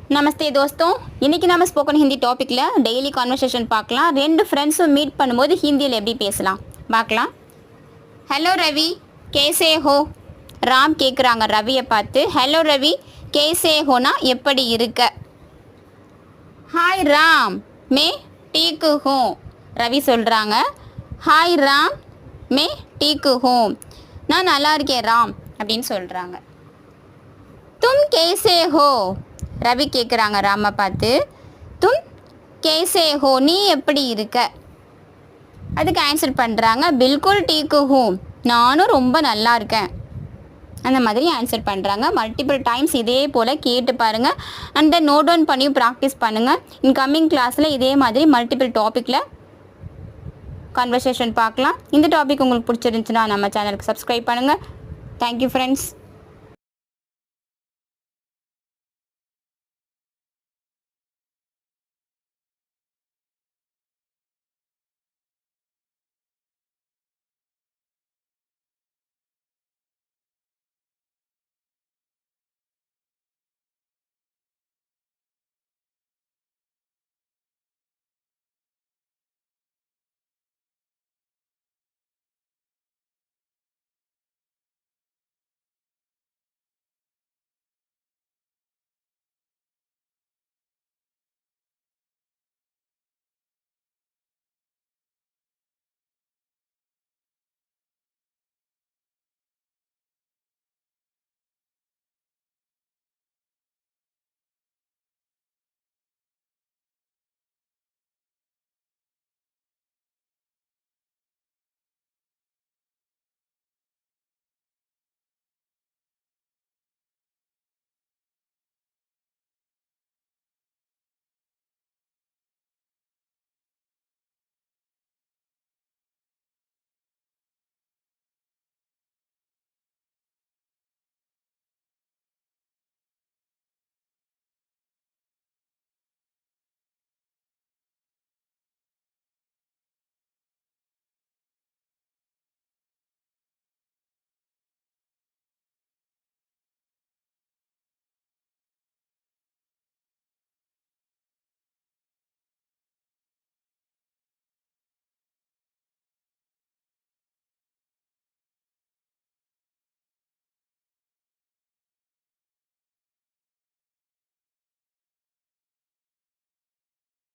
नमस्ते दोस्तों, इनकी नाम spoken Hindi topic daily conversation पाकला रेंडु फ्रेंड्स मीट पण्णुம்போது हिंदीல எப்படி பேசலாம் பார்க்கலாம். हेलो रवि कैसे हो राम கேக்குறாங்க ரவியை பார்த்து. हेलो रवि कैसे हो ना எப்படி இருக்க. हाय राम मैं ठीक हूँ ரவி சொல்றாங்க. हाय राम मैं ठीक हूँ நான் நல்லா இருக்கேன் ராம் அப்படின்னு சொல்றாங்க. तुम कैसे हो ரவி கேட்குறாங்க ராமை பார்த்து. தும் கேசே ஹோ நீ எப்படி இருக்க. அதுக்கு ஆன்சர் பண்ணுறாங்க பில்குல் டீக்கு ஹூ நானும் ரொம்ப நல்லா இருக்கேன். அந்த மாதிரி ஆன்சர் பண்ணுறாங்க. மல்டிபிள் டைம்ஸ் இதே போல் கேட்டு பாருங்கள். அண்ட் தென் நோட் டவுன் பண்ணி ப்ராக்டிஸ் பண்ணுங்கள். இன் கம்மிங் கிளாஸில் இதே மாதிரி மல்டிபிள் டாப்பிக்கில் கான்வர்சேஷன் பார்க்கலாம். இந்த டாபிக் உங்களுக்கு பிடிச்சிருந்துச்சுன்னா நம்ம சேனலுக்கு சப்ஸ்கிரைப் பண்ணுங்கள். Thank you friends.